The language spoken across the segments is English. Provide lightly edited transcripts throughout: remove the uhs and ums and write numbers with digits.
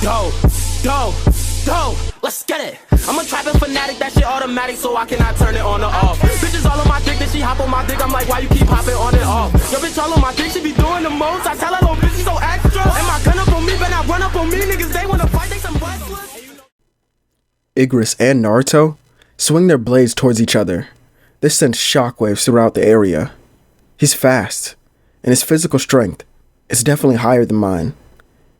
Go, go, go, let's get it. I'm a trapping fanatic, that shit automatic, so I cannot turn it on or off. Bitches all on my dick, then she hop on my dick, I'm like, why you keep hopping on and off? Your bitch all on my dick, she be doing the most, I tell her, little bitch, she so extra. And my gun up on me, but not run up on me, niggas, they wanna fight, they some wrestlers. Igris and Naruto swing their blades towards each other. This sends shockwaves throughout the area. He's fast, and his physical strength is definitely higher than mine.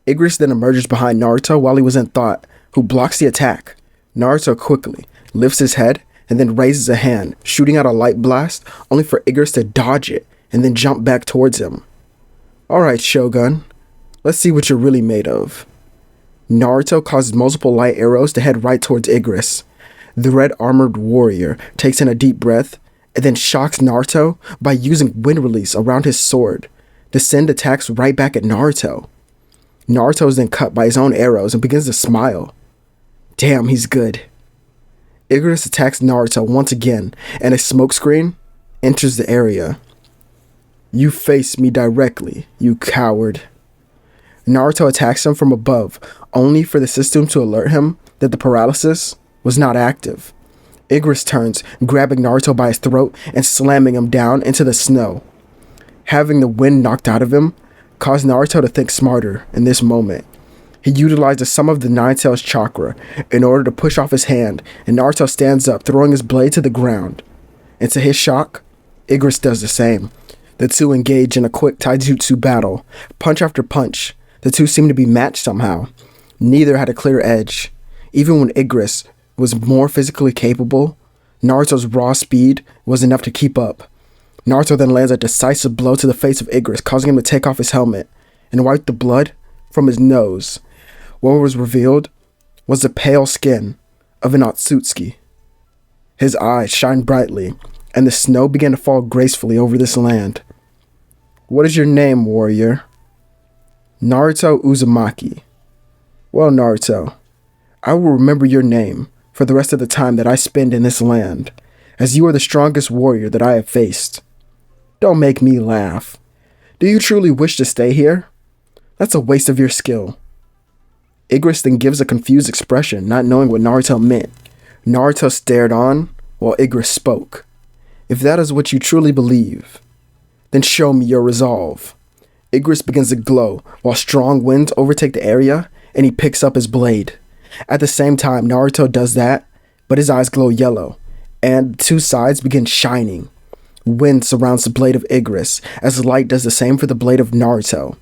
Igris then emerges behind Naruto while he was in thought, who blocks the attack. Naruto quickly lifts his head and then raises a hand, shooting out a light blast, only for Igris to dodge it and then jump back towards him. Alright, Shogun, let's see what you're really made of. Naruto causes multiple light arrows to head right towards Igris. The red armored warrior takes in a deep breath and then shocks Naruto by using wind release around his sword to send attacks right back at Naruto. Naruto is then cut by his own arrows and begins to smile. Damn, he's good. Igris attacks Naruto once again, and a smokescreen enters the area. You face me directly, you coward. Naruto attacks him from above, only for the system to alert him that the paralysis was not active. Igris turns, grabbing Naruto by his throat and slamming him down into the snow. Having the wind knocked out of him caused Naruto to think smarter in this moment. He utilizes some of the Nine-Tails chakra in order to push off his hand, and Naruto stands up, throwing his blade to the ground. And to his shock, Igris does the same. The two engage in a quick taijutsu battle. Punch after punch, the two seem to be matched somehow. Neither had a clear edge. Even when Igris was more physically capable, Naruto's raw speed was enough to keep up. Naruto then lands a decisive blow to the face of Igris, causing him to take off his helmet and wipe the blood from his nose. What was revealed was the pale skin of an Otsutsuki. His eyes shine brightly, and the snow began to fall gracefully over this land. What is your name, warrior? Naruto Uzumaki. Well, Naruto, I will remember your name for the rest of the time that I spend in this land, as you are the strongest warrior that I have faced. Don't make me laugh. Do you truly wish to stay here? That's a waste of your skill. Igris then gives a confused expression, not knowing what Naruto meant. Naruto stared on while Igris spoke. If that is what you truly believe, then show me your resolve. Igris begins to glow while strong winds overtake the area, and he picks up his blade. At the same time, Naruto does that, but his eyes glow yellow, and the two sides begin shining. Wind surrounds the blade of Igris, as light does the same for the blade of Naruto.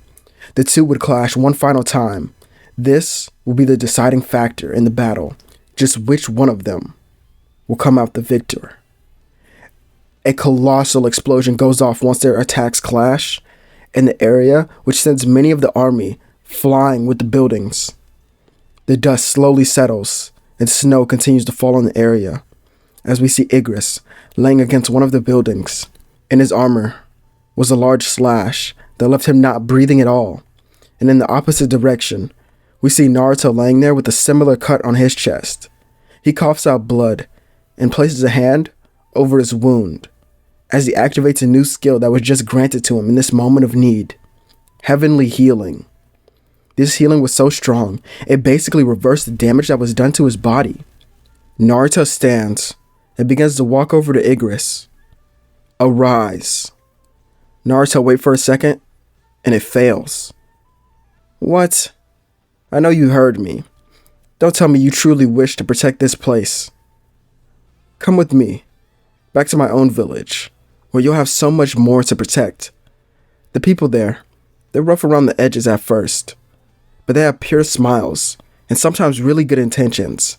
The two would clash one final time. This will be the deciding factor in the battle, just which one of them will come out the victor. A colossal explosion goes off once their attacks clash in the area, which sends many of the army flying with the buildings. The dust slowly settles, and snow continues to fall on the area, as we see Igris laying against one of the buildings. In his armor was a large slash that left him not breathing at all. And in the opposite direction, we see Naruto laying there with a similar cut on his chest. He coughs out blood and places a hand over his wound as he activates a new skill that was just granted to him in this moment of need. Heavenly healing. This healing was so strong, it basically reversed the damage that was done to his body. Naruto stands and begins to walk over to Igris. Arise. Naruto waits for a second, and it fails. What? I know you heard me. Don't tell me you truly wish to protect this place. Come with me, back to my own village, where you'll have so much more to protect. The people there, they're rough around the edges at first, but they have pure smiles and sometimes really good intentions.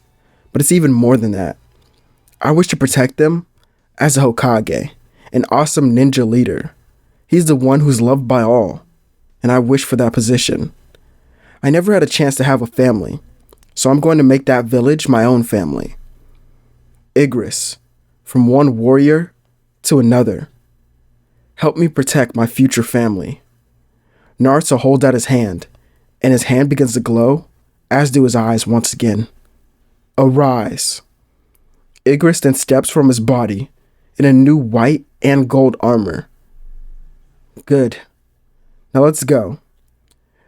But it's even more than that. I wish to protect them as a Hokage, an awesome ninja leader. He's the one who's loved by all, and I wish for that position. I never had a chance to have a family, so I'm going to make that village my own family. Igris, from one warrior to another. Help me protect my future family. Naruto holds out his hand, and his hand begins to glow, as do his eyes once again. Arise. Igris then steps from his body in a new white and gold armor. Good. Now let's go.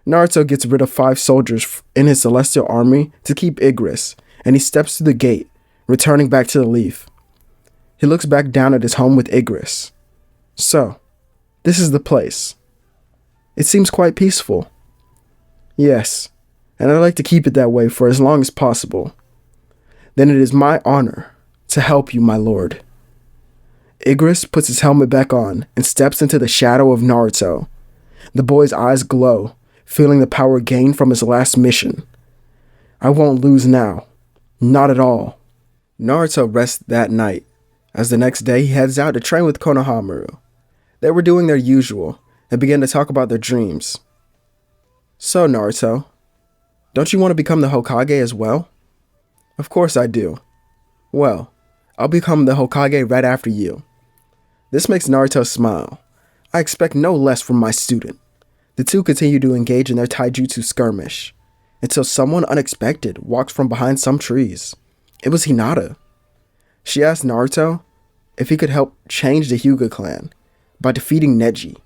Naruto gets rid of 5 soldiers in his celestial army to keep Igris, and he steps through the gate, returning back to the leaf. He looks back down at his home with Igris. So, this is the place. It seems quite peaceful. Yes, and I'd like to keep it that way for as long as possible. Then it is my honor to help you, my lord. Igris puts his helmet back on and steps into the shadow of Naruto. The boy's eyes glow, feeling the power gained from his last mission. I won't lose now. Not at all. Naruto rests that night, as the next day he heads out to train with Konoha. They were doing their usual and began to talk about their dreams. So, Naruto, don't you want to become the Hokage as well? Of course I do. Well, I'll become the Hokage right after you. This makes Naruto smile. I expect no less from my student. The two continue to engage in their taijutsu skirmish, until someone unexpected walks from behind some trees. It was Hinata. She asked Naruto if he could help change the Hyuga clan by defeating Neji.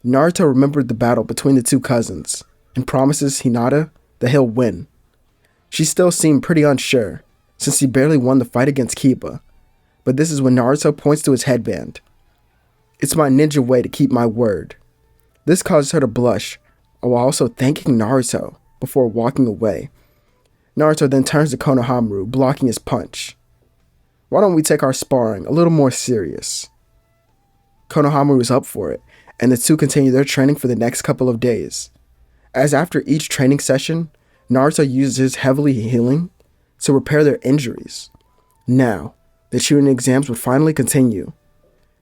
Naruto remembered the battle between the two cousins and promises Hinata that he'll win. She still seemed pretty unsure, since he barely won the fight against Kiba, but this is when Naruto points to his headband. It's my ninja way to keep my word. This causes her to blush, while also thanking Naruto before walking away. Naruto then turns to Konoha, blocking his punch. Why don't we take our sparring a little more serious? Konoha is up for it, and the two continue their training for the next couple of days. As after each training session, Naruto uses his heavily healing to repair their injuries. Now, the Chunin exams would finally continue.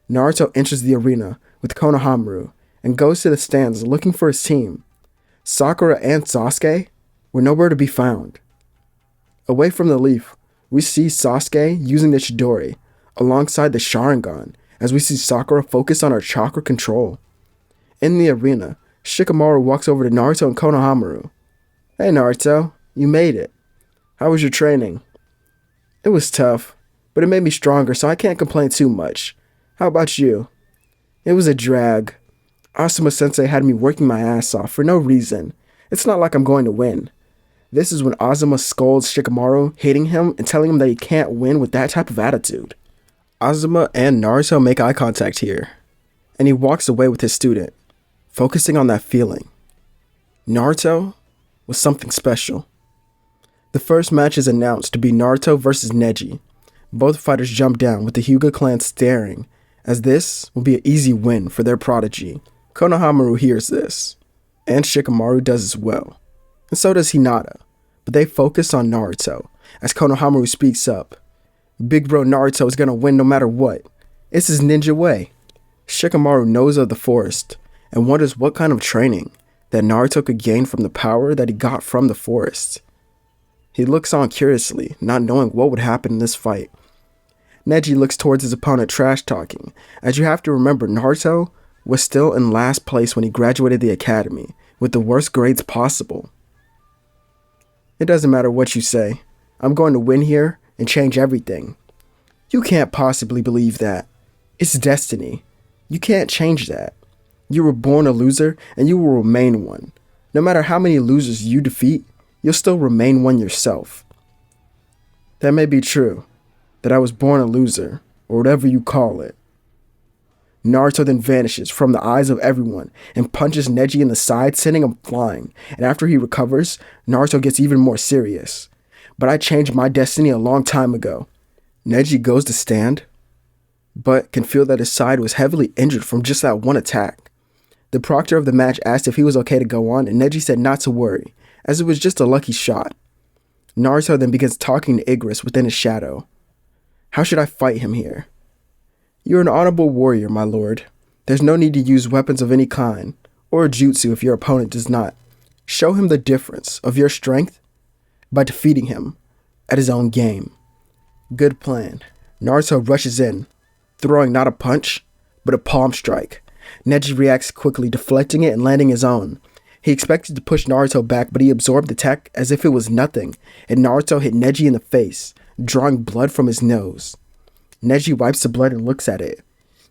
Naruto enters the arena with Konoha and goes to the stands looking for his team. Sakura and Sasuke were nowhere to be found. Away from the leaf, we see Sasuke using the Chidori alongside the Sharingan as we see Sakura focus on her chakra control. In the arena, Shikamaru walks over to Naruto and Konoha. Hey Naruto, you made it. How was your training? It was tough, but it made me stronger, so I can't complain too much. How about you? It was a drag. Asuma-sensei had me working my ass off for no reason. It's not like I'm going to win. This is when Azuma scolds Shikamaru, hating him and telling him that he can't win with that type of attitude. Azuma and Naruto make eye contact here, and he walks away with his student, focusing on that feeling. Naruto was something special. The first match is announced to be Naruto versus Neji. Both fighters jump down with the Hyuga clan staring, as this will be an easy win for their prodigy. Konoha hears this, and Shikamaru does as well, and so does Hinata, but they focus on Naruto as Konoha speaks up. Big bro Naruto is gonna win no matter what. It's his ninja way. Shikamaru knows of the forest and wonders what kind of training that Naruto could gain from the power that he got from the forest. He looks on curiously, not knowing what would happen in this fight. Neji looks towards his opponent trash-talking, as you have to remember Naruto was still in last place when he graduated the academy, with the worst grades possible. It doesn't matter what you say. I'm going to win here and change everything. You can't possibly believe that. It's destiny. You can't change that. You were born a loser and you will remain one. No matter how many losers you defeat, you'll still remain one yourself. That may be true, that I was born a loser, or whatever you call it. Naruto then vanishes from the eyes of everyone and punches Neji in the side, sending him flying, and after he recovers, Naruto gets even more serious. But I changed my destiny a long time ago. Neji goes to stand, but can feel that his side was heavily injured from just that one attack. The proctor of the match asked if he was okay to go on, and Neji said not to worry, as it was just a lucky shot. Naruto then begins talking to Igris within his shadow. How should I fight him here? You're an honorable warrior, my lord. There's no need to use weapons of any kind, or a jutsu if your opponent does not. Show him the difference of your strength by defeating him at his own game. Good plan. Naruto rushes in, throwing not a punch, but a palm strike. Neji reacts quickly, deflecting it and landing his own. He expected to push Naruto back, but he absorbed the attack as if it was nothing, and Naruto hit Neji in the face, drawing blood from his nose. Neji wipes the blood and looks at it.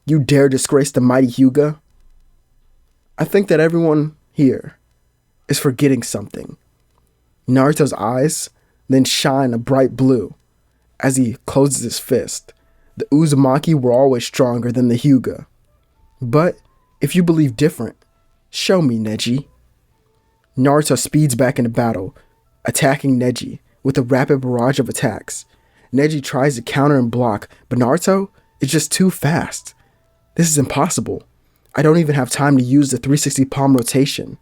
You dare disgrace the mighty Hyuga? I think that everyone here is forgetting something. Naruto's eyes then shine a bright blue as he closes his fist. The Uzumaki were always stronger than the Hyuga. But if you believe different, show me, Neji. Naruto speeds back into battle, attacking Neji with a rapid barrage of attacks. Neji tries to counter and block, but Naruto is just too fast. This is impossible. I don't even have time to use the 360 palm rotation.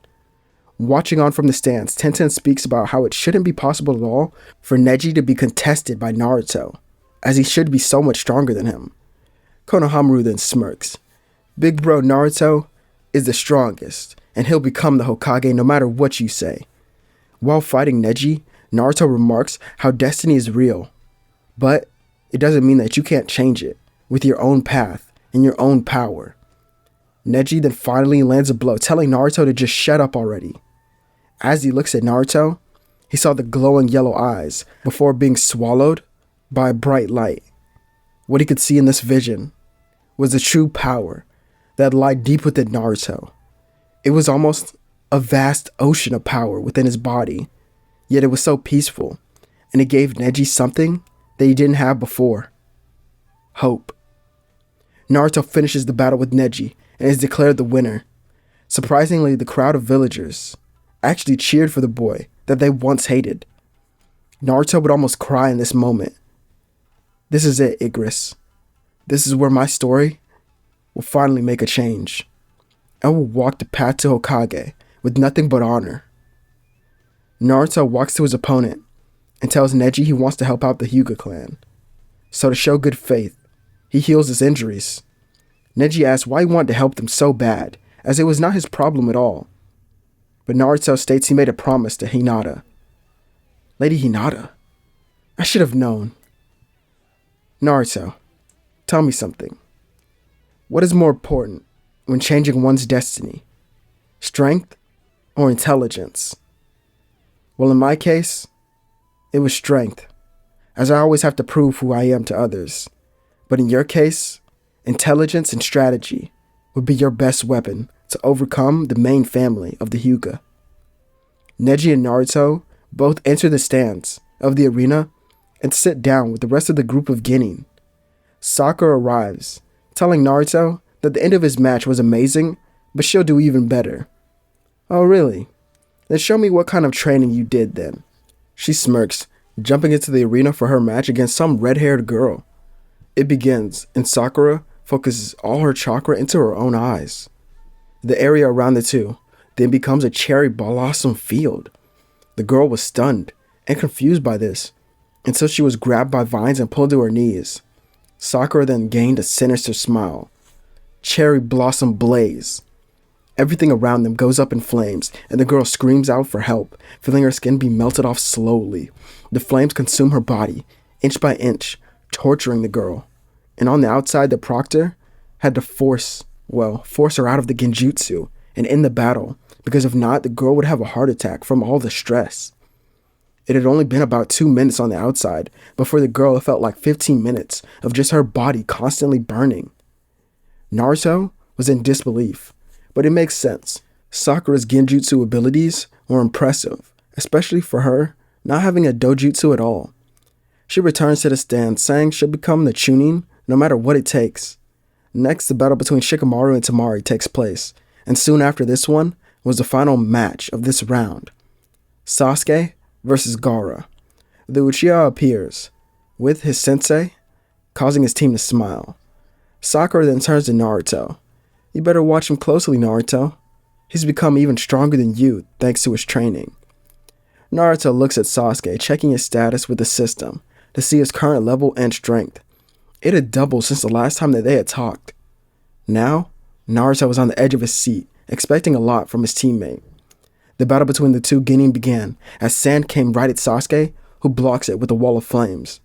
Watching on from the stands, Tenten speaks about how it shouldn't be possible at all for Neji to be contested by Naruto, as he should be so much stronger than him. Konohamaru then smirks. Big bro Naruto is the strongest, and he'll become the Hokage no matter what you say. While fighting Neji, Naruto remarks how destiny is real, but it doesn't mean that you can't change it with your own path and your own power. Neji then finally lands a blow, telling Naruto to just shut up already. As he looks at Naruto, he saw the glowing yellow eyes before being swallowed by a bright light. What he could see in this vision was the true power that lied deep within Naruto. It was almost a vast ocean of power within his body, yet it was so peaceful, and it gave Neji something that he didn't have before. Hope. Naruto finishes the battle with Neji and is declared the winner. Surprisingly, the crowd of villagers actually cheered for the boy that they once hated. Naruto would almost cry in this moment. This is it, Igris. This is where my story will finally make a change. I will walk the path to Hokage with nothing but honor. Naruto walks to his opponent and tells Neji he wants to help out the Hyuga clan. So to show good faith, he heals his injuries. Neji asks why he wanted to help them so bad, as it was not his problem at all. But Naruto states he made a promise to Hinata. Lady Hinata? I should have known. Naruto, tell me something. What is more important when changing one's destiny? Strength or intelligence? Well, in my case, it was strength, as I always have to prove who I am to others. But in your case, intelligence and strategy would be your best weapon to overcome the main family of the Hyuga. Neji and Naruto both enter the stands of the arena and sit down with the rest of the group of Genin. Sakura arrives, telling Naruto that the end of his match was amazing, but she'll do even better. Oh really? Then show me what kind of training you did then. She smirks, jumping into the arena for her match against some red-haired girl. It begins, and Sakura focuses all her chakra into her own eyes. The area around the two then becomes a cherry blossom field. The girl was stunned and confused by this, until she was grabbed by vines and pulled to her knees. Sakura then gained a sinister smile. Cherry blossom blaze. Everything around them goes up in flames, and the girl screams out for help, feeling her skin be melted off slowly. The flames consume her body, inch by inch, torturing the girl. And on the outside, the proctor had to force her out of the genjutsu and end the battle, because if not, the girl would have a heart attack from all the stress. It had only been about 2 minutes on the outside, but for the girl it felt like 15 minutes of just her body constantly burning. Naruto was in disbelief, but it makes sense. Sakura's genjutsu abilities were impressive, especially for her not having a dojutsu at all. She returns to the stand, saying she'll become the Chunin no matter what it takes. Next, the battle between Shikamaru and Temari takes place, and soon after this one was the final match of this round. Sasuke versus Gaara. The Uchiha appears, with his sensei, causing his team to smile. Sakura then turns to Naruto. You better watch him closely, Naruto. He's become even stronger than you thanks to his training. Naruto looks at Sasuke, checking his status with the system to see his current level and strength. It had doubled since the last time that they had talked. Now, Naruto was on the edge of his seat, expecting a lot from his teammate. The battle between the two Genin began as sand came right at Sasuke, who blocks it with a wall of flames.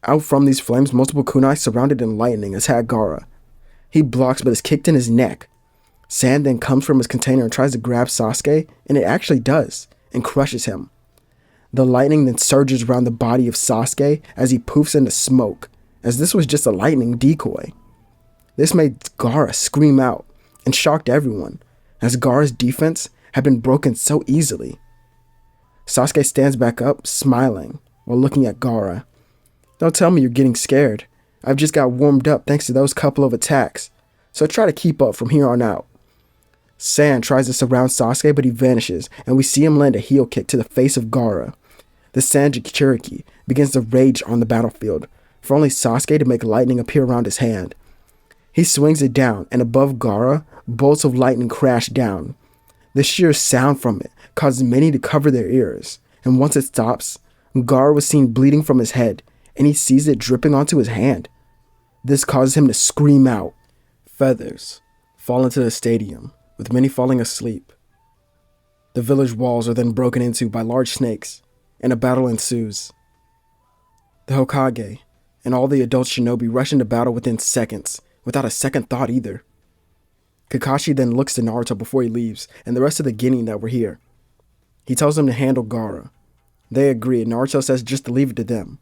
Out from these flames, multiple kunai surrounded in lightning attack Gaara. He blocks but is kicked in his neck. Sand then comes from his container and tries to grab Sasuke, and it actually does, and crushes him. The lightning then surges around the body of Sasuke as he poofs into smoke, as this was just a lightning decoy. This made Gaara scream out and shocked everyone, as Gaara's defense had been broken so easily. Sasuke stands back up, smiling, while looking at Gaara. Don't tell me you're getting scared. I've just got warmed up thanks to those couple of attacks, so try to keep up from here on out. Sand tries to surround Sasuke, but he vanishes, and we see him land a heel kick to the face of Gaara. The Sand Cherokee begins to rage on the battlefield, for only Sasuke to make lightning appear around his hand. He swings it down, and above Gaara, bolts of lightning crash down. The sheer sound from it causes many to cover their ears, and once it stops, Gaara was seen bleeding from his head, and he sees it dripping onto his hand. This causes him to scream out. Feathers fall into the stadium, with many falling asleep. The village walls are then broken into by large snakes, and a battle ensues. The Hokage and all the adult shinobi rush into battle within seconds, without a second thought either. Kakashi then looks to Naruto before he leaves, and the rest of the Genin that were here. He tells them to handle Gaara. They agree, and Naruto says just to leave it to them.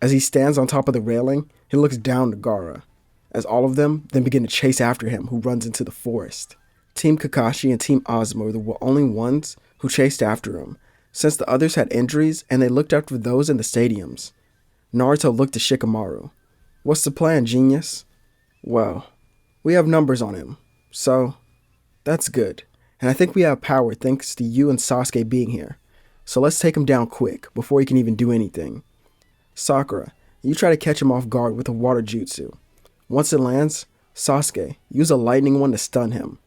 As he stands on top of the railing, he looks down to Gaara, as all of them then begin to chase after him, who runs into the forest. Team Kakashi and Team Ozma were the only ones who chased after him, since the others had injuries and they looked after those in the stadiums. Naruto looked to Shikamaru. What's the plan, genius? Well, we have numbers on him, so that's good. And I think we have power thanks to you and Sasuke being here. So let's take him down quick, before he can even do anything. Sakura, you try to catch him off guard with a water jutsu. Once it lands, Sasuke, use a lightning one to stun him.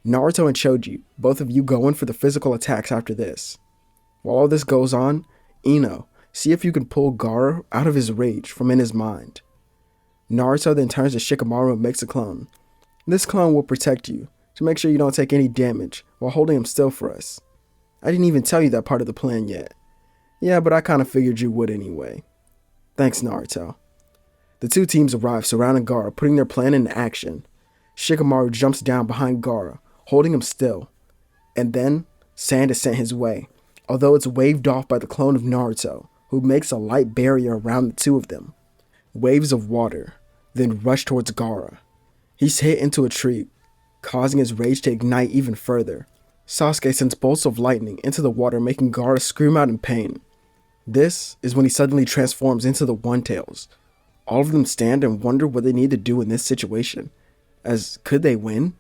Naruto and Choji, both of you go in for the physical attacks after this. While all this goes on, Ino, see if you can pull Gaara out of his rage from in his mind. Naruto then turns to Shikamaru and makes a clone. This clone will protect you, to make sure you don't take any damage while holding him still for us. I didn't even tell you that part of the plan yet. Yeah, but I kinda figured you would anyway. Thanks, Naruto. The two teams arrive surrounding Gaara, putting their plan into action. Shikamaru jumps down behind Gaara, holding him still. And then, sand is sent his way, although it's waved off by the clone of Naruto, who makes a light barrier around the two of them. Waves of water then rush towards Gaara. He's hit into a tree, causing his rage to ignite even further. Sasuke sends bolts of lightning into the water, making Gaara scream out in pain. This is when he suddenly transforms into the One-Tails. All of them stand and wonder what they need to do in this situation, as could they win?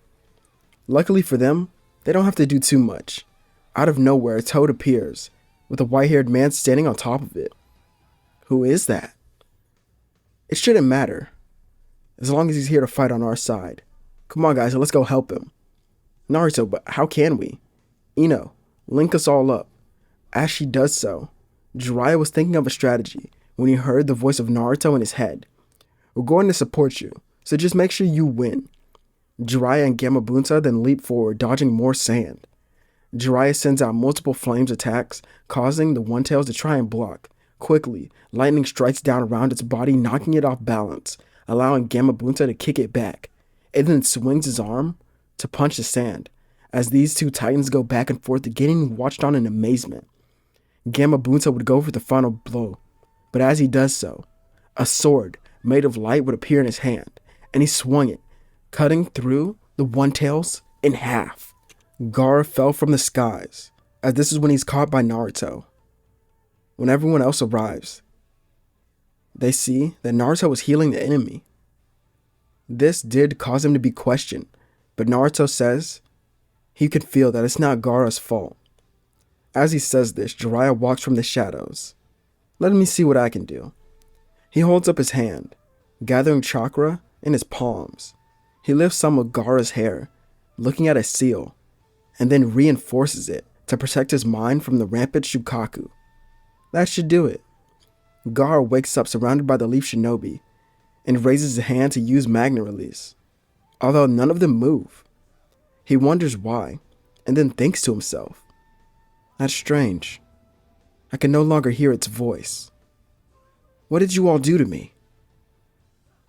Luckily for them, they don't have to do too much. Out of nowhere, a toad appears, with a white-haired man standing on top of it. Who is that? It shouldn't matter, as long as he's here to fight on our side. Come on guys, let's go help him. Naruto, but how can we? Ino, link us all up. As she does so, Jiraiya was thinking of a strategy when he heard the voice of Naruto in his head. We're going to support you, so just make sure you win. Jiraiya and Gamabunta then leap forward, dodging more sand. Jiraiya sends out multiple flames attacks, causing the One-Tails to try and block. Quickly, lightning strikes down around its body, knocking it off balance, allowing Gamabunta to kick it back. It then swings his arm to punch the sand. As these two titans go back and forth, the Genin watched on in amazement. Gamabunta would go for the final blow, but as he does so, a sword made of light would appear in his hand, and he swung it, cutting through the One-Tails in half. Gaara fell from the skies, as this is when he's caught by Naruto. When everyone else arrives, they see that Naruto was healing the enemy. This did cause him to be questioned, but Naruto says he could feel that it's not Gaara's fault. As he says this, Jiraiya walks from the shadows. Let me see what I can do. He holds up his hand, gathering chakra in his palms. He lifts some of Gaara's hair, looking at a seal, and then reinforces it to protect his mind from the rampant Shukaku. That should do it. Gaara wakes up surrounded by the Leaf Shinobi and raises his hand to use Magna Release, although none of them move. He wonders why, and then thinks to himself, that's strange. I can no longer hear its voice. What did you all do to me?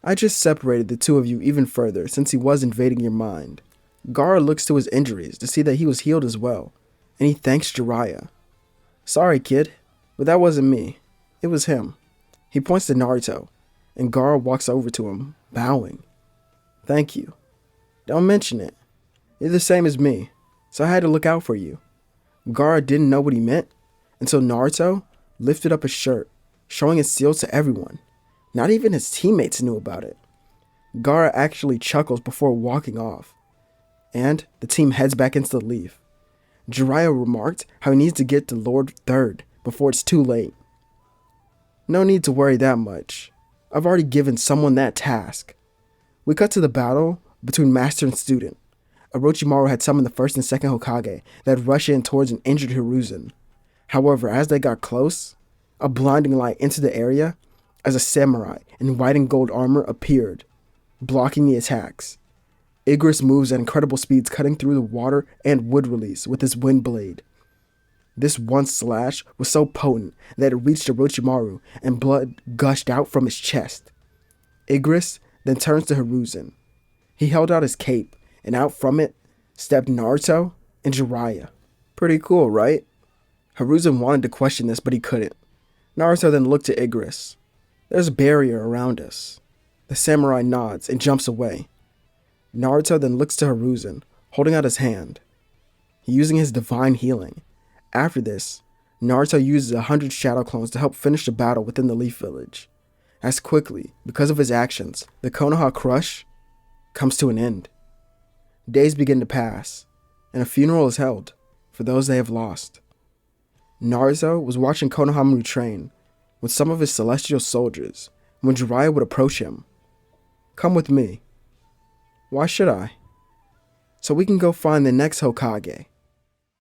I just separated the two of you even further since he was invading your mind. Gaara looks to his injuries to see that he was healed as well, and he thanks Jiraiya. Sorry, kid, but that wasn't me. It was him. He points to Naruto, and Gaara walks over to him, bowing. Thank you. Don't mention it. You're the same as me. so I had to look out for you." Gaara didn't know what he meant until Naruto lifted up his shirt, showing his seals to everyone. Not even his teammates knew about it. Gaara actually chuckles before walking off, and the team heads back into the leaf. Jiraiya remarked how he needs to get to Lord Third before it's too late. "No need to worry that much. I've already given someone that task." We cut to the battle between master and student. Orochimaru had summoned the first and second Hokage that rushed in towards an injured Hiruzen. However, as they got close, a blinding light entered the area as a samurai in white and gold armor appeared, blocking the attacks. Igris moves at incredible speeds, cutting through the water and wood release with his wind blade. This one slash was so potent that it reached Orochimaru and blood gushed out from his chest. Igris then turns to Hiruzen. He held out his cape, and out from it stepped Naruto and Jiraiya. Pretty cool, right? Hiruzen wanted to question this, but he couldn't. Naruto then looked to Igris. "There's a barrier around us." The samurai nods and jumps away. Naruto then looks to Hiruzen, holding out his hand. He's using his divine healing. After this, Naruto uses 100 shadow clones to help finish the battle within the Leaf Village. As quickly, because of his actions, the Konoha Crush comes to an end. Days begin to pass, and a funeral is held for those they have lost. Naruto was watching Konohamaru train with some of his celestial soldiers when Jiraiya would approach him. "Come with me." "Why should I?" "So we can go find the next Hokage."